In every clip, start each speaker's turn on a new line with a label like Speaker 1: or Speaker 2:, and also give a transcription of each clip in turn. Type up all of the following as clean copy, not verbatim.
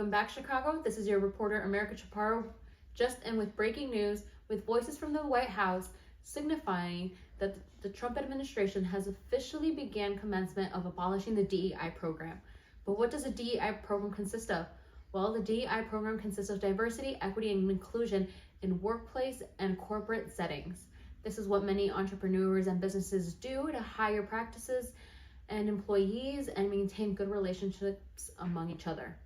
Speaker 1: Welcome back, Chicago. This is your reporter, America Chaparro, just in with breaking news with voices from the White House signifying that the Trump administration has officially began commencement of abolishing the DEI program. But what does a DEI program consist of? Well, the DEI program consists of diversity, equity, and inclusion in workplace and corporate settings. This is what many entrepreneurs and businesses do to hire practices and employees and maintain good relationships among each other.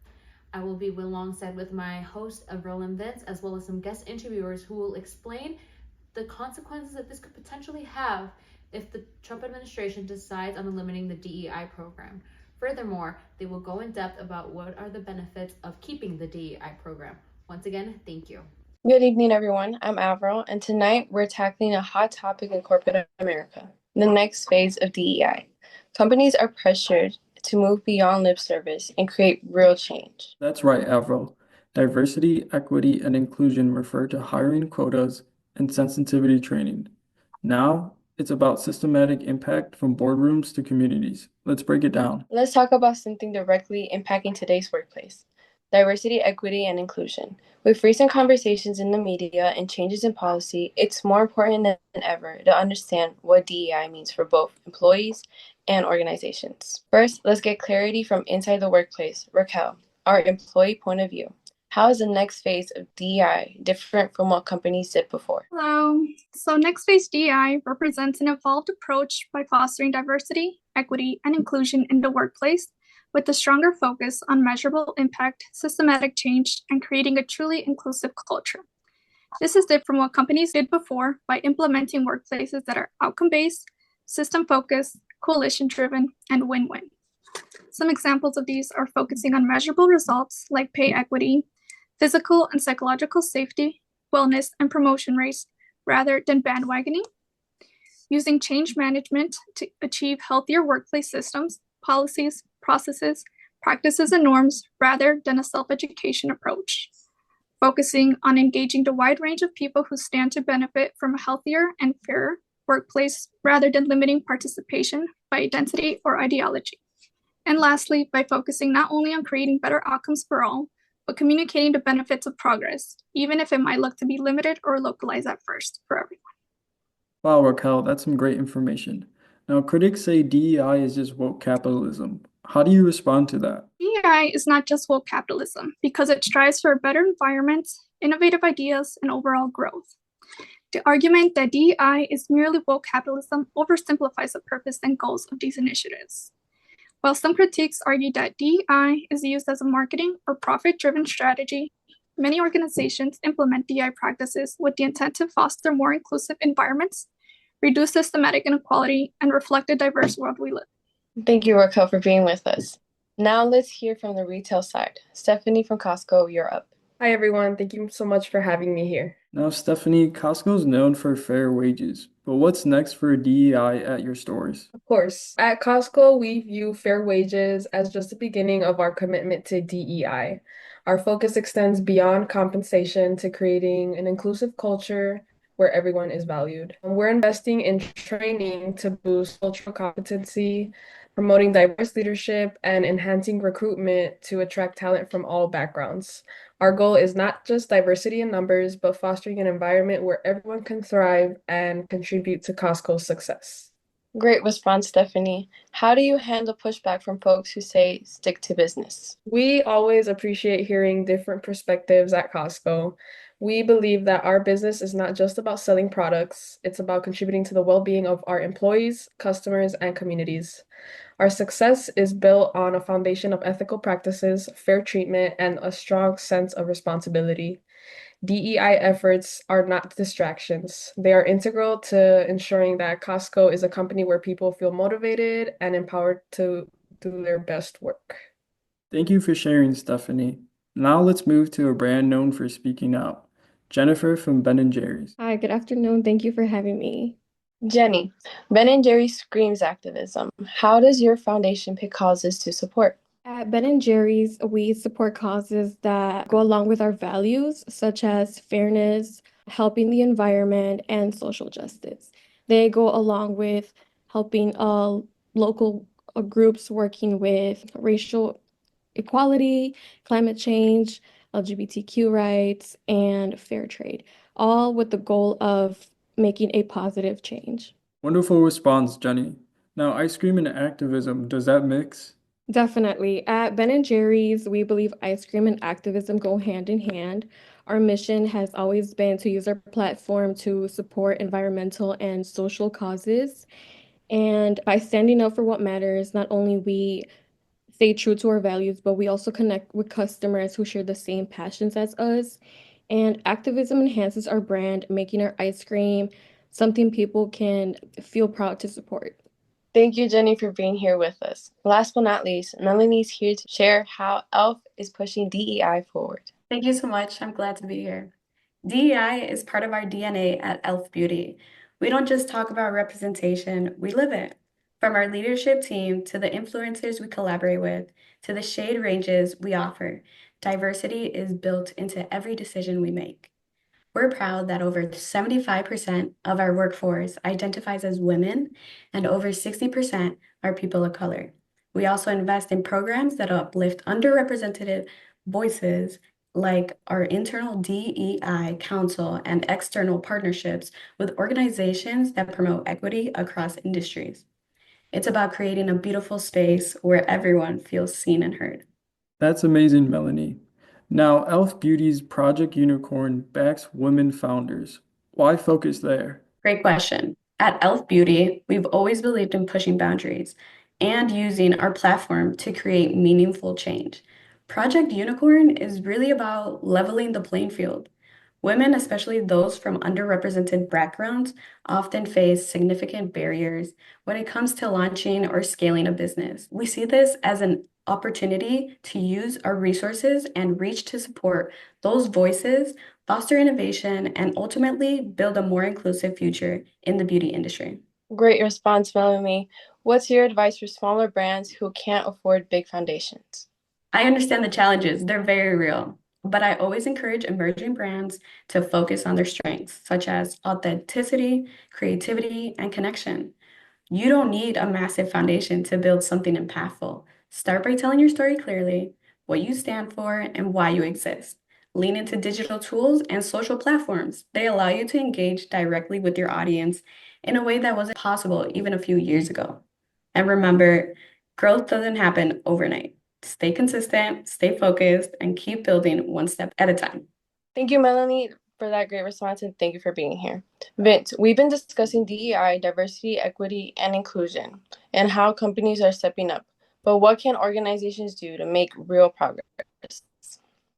Speaker 1: I will be alongside with my host, Avril and Vince, as well as some guest interviewers who will explain the consequences that this could potentially have if the Trump administration decides on eliminating the DEI program. Furthermore, they will go in depth about what are the benefits of keeping the DEI program. Once again, thank you.
Speaker 2: Good evening, everyone. I'm Avril, and tonight we're tackling a hot topic in corporate America, the next phase of DEI. Companies are pressured to move beyond lip service and create real change.
Speaker 3: That's right, Avril. Diversity, equity, and inclusion refer to hiring quotas and sensitivity training. Now, it's about systematic impact from boardrooms to communities. Let's break it down.
Speaker 2: Let's talk about something directly impacting today's workplace: diversity, equity, and inclusion. With recent conversations in the media and changes in policy, it's more important than ever to understand what DEI means for both employees and organizations. First, let's get clarity from inside the workplace. Raquel, our employee point of view. How is the next phase of DEI different from what companies did before?
Speaker 4: Hello. So next phase DEI represents an evolved approach by fostering diversity, equity, and inclusion in the workplace with a stronger focus on measurable impact, systematic change, and creating a truly inclusive culture. This is different from what companies did before by implementing workplaces that are outcome-based, system-focused, coalition-driven, and win-win. Some examples of these are focusing on measurable results like pay equity, physical and psychological safety, wellness, and promotion rates rather than bandwagoning, using change management to achieve healthier workplace systems, policies, processes, practices, and norms rather than a self-education approach, focusing on engaging the wide range of people who stand to benefit from a healthier and fairer workplace rather than limiting participation by identity or ideology. And lastly, by focusing not only on creating better outcomes for all, but communicating the benefits of progress, even if it might look to be limited or localized at first for everyone.
Speaker 3: Wow, Raquel, that's some great information. Now, critics say DEI is just woke capitalism. How do you respond to that?
Speaker 4: DEI is not just woke capitalism because it strives for a better environment, innovative ideas, and overall growth. The argument that DEI is merely woke capitalism oversimplifies the purpose and goals of these initiatives. While some critiques argue that DEI is used as a marketing or profit-driven strategy, many organizations implement DEI practices with the intent to foster more inclusive environments, reduce systematic inequality, and reflect the diverse world we live in.
Speaker 2: Thank you, Raquel, for being with us. Now let's hear from the retail side. Stephanie from Costco, you're up.
Speaker 5: Hi, everyone. Thank you so much for having me here.
Speaker 3: Now, Stephanie, Costco's known for fair wages, but what's next for DEI at your stores?
Speaker 5: Of course, at Costco, we view fair wages as just the beginning of our commitment to DEI. Our focus extends beyond compensation to creating an inclusive culture where everyone is valued. We're investing in training to boost cultural competency, promoting diverse leadership, and enhancing recruitment to attract talent from all backgrounds. Our goal is not just diversity in numbers, but fostering an environment where everyone can thrive and contribute to Costco's success.
Speaker 2: Great response, Stephanie. How do you handle pushback from folks who say stick to business?
Speaker 5: We always appreciate hearing different perspectives at Costco. We believe that our business is not just about selling products, it's about contributing to the well-being of our employees, customers, and communities. Our success is built on a foundation of ethical practices, fair treatment, and a strong sense of responsibility. DEI efforts are not distractions. They are integral to ensuring that Costco is a company where people feel motivated and empowered to do their best work.
Speaker 3: Thank you for sharing, Stephanie. Now let's move to a brand known for speaking out. Jennifer from Ben & Jerry's.
Speaker 6: Hi, good afternoon. Thank you for having me.
Speaker 2: Jenny, Ben & Jerry's screams activism. How does your foundation pick causes to support?
Speaker 6: At Ben & Jerry's, we support causes that go along with our values, such as fairness, helping the environment, and social justice. They go along with helping local groups working with racial equality, climate change, LGBTQ rights, and fair trade, all with the goal of making a positive change.
Speaker 3: Wonderful response, Jenny. Now, ice cream and activism, does that mix?
Speaker 6: Definitely. At Ben and Jerry's, we believe ice cream and activism go hand in hand. Our mission has always been to use our platform to support environmental and social causes. And by standing up for what matters, not only we stay true to our values, but we also connect with customers who share the same passions as us. And activism enhances our brand, making our ice cream something people can feel proud to support.
Speaker 2: Thank you, Jenny, for being here with us. Last but not least, Melanie's here to share how ELF is pushing DEI forward.
Speaker 7: Thank you so much. I'm glad to be here. DEI is part of our DNA at ELF Beauty. We don't just talk about representation, we live it. From our leadership team to the influencers we collaborate with, to the shade ranges we offer, diversity is built into every decision we make. We're proud that over 75% of our workforce identifies as women and over 60% are people of color. We also invest in programs that uplift underrepresented voices like our internal DEI council and external partnerships with organizations that promote equity across industries. It's about creating a beautiful space where everyone feels seen and heard.
Speaker 3: That's amazing, Melanie. Now, Elf Beauty's Project Unicorn backs women founders. Why focus there?
Speaker 7: Great question. At ELF Beauty, we've always believed in pushing boundaries and using our platform to create meaningful change. Project Unicorn is really about leveling the playing field. Women, especially those from underrepresented backgrounds, often face significant barriers when it comes to launching or scaling a business. We see this as an opportunity to use our resources and reach to support those voices, foster innovation, and ultimately build a more inclusive future in the beauty industry.
Speaker 2: Great response, Melanie. What's your advice for smaller brands who can't afford big foundations?
Speaker 7: I understand the challenges, they're very real, but I always encourage emerging brands to focus on their strengths, such as authenticity, creativity, and connection. You don't need a massive foundation to build something impactful. Start by telling your story clearly, what you stand for, and why you exist. Lean into digital tools and social platforms. They allow you to engage directly with your audience in a way that wasn't possible even a few years ago. And remember, growth doesn't happen overnight. Stay consistent, stay focused, and keep building one step at a time.
Speaker 2: Thank you, Melanie, for that great response, and thank you for being here. Vince, we've been discussing DEI, diversity, equity, and inclusion, and how companies are stepping up. But what can organizations do to make real progress?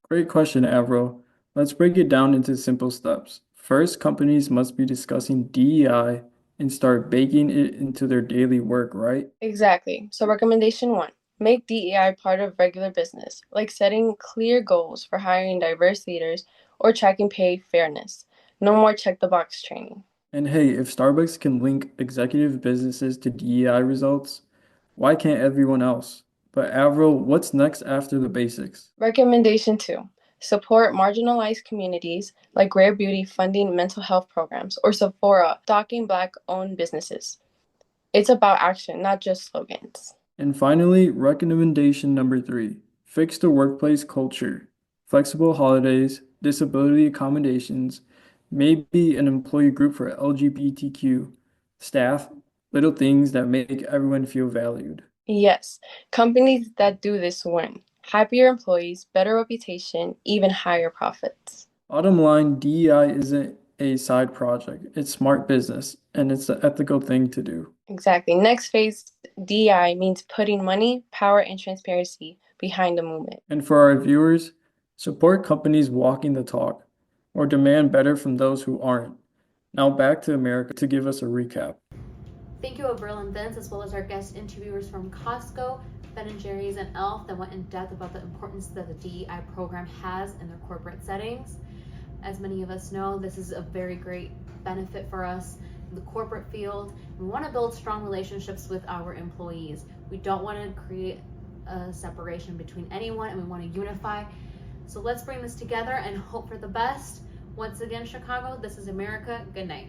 Speaker 3: Great question, Avril. Let's break it down into simple steps. First, companies must be discussing DEI and start baking it into their daily work, right?
Speaker 2: Exactly. So recommendation 1, make DEI part of regular business, like setting clear goals for hiring diverse leaders or tracking pay fairness. No more check the box training.
Speaker 3: And hey, if Starbucks can link executive businesses to DEI results, why can't everyone else? But Avril, what's next after the basics?
Speaker 2: Recommendation 2, support marginalized communities like Rare Beauty funding mental health programs or Sephora stocking Black-owned businesses. It's about action, not just slogans.
Speaker 3: And finally, recommendation number 3, fix the workplace culture. Flexible holidays, disability accommodations, maybe an employee group for LGBTQ staff, little things that make everyone feel valued.
Speaker 2: Yes, companies that do this win. Happier employees, better reputation, even higher profits.
Speaker 3: Bottom line, DEI isn't a side project. It's smart business, and it's the ethical thing to do.
Speaker 2: Exactly. Next phase, DEI means putting money, power, and transparency behind the movement.
Speaker 3: And for our viewers, support companies walking the talk or demand better from those who aren't. Now back to America to give us a recap.
Speaker 1: Thank you, Avril and Vince, as well as our guest interviewers from Costco, Ben & Jerry's, and ELF that went in depth about the importance that the DEI program has in their corporate settings. As many of us know, this is a very great benefit for us in the corporate field. We want to build strong relationships with our employees. We don't want to create a separation between anyone, and we want to unify. So let's bring this together and hope for the best. Once again, Chicago, this is America. Good night.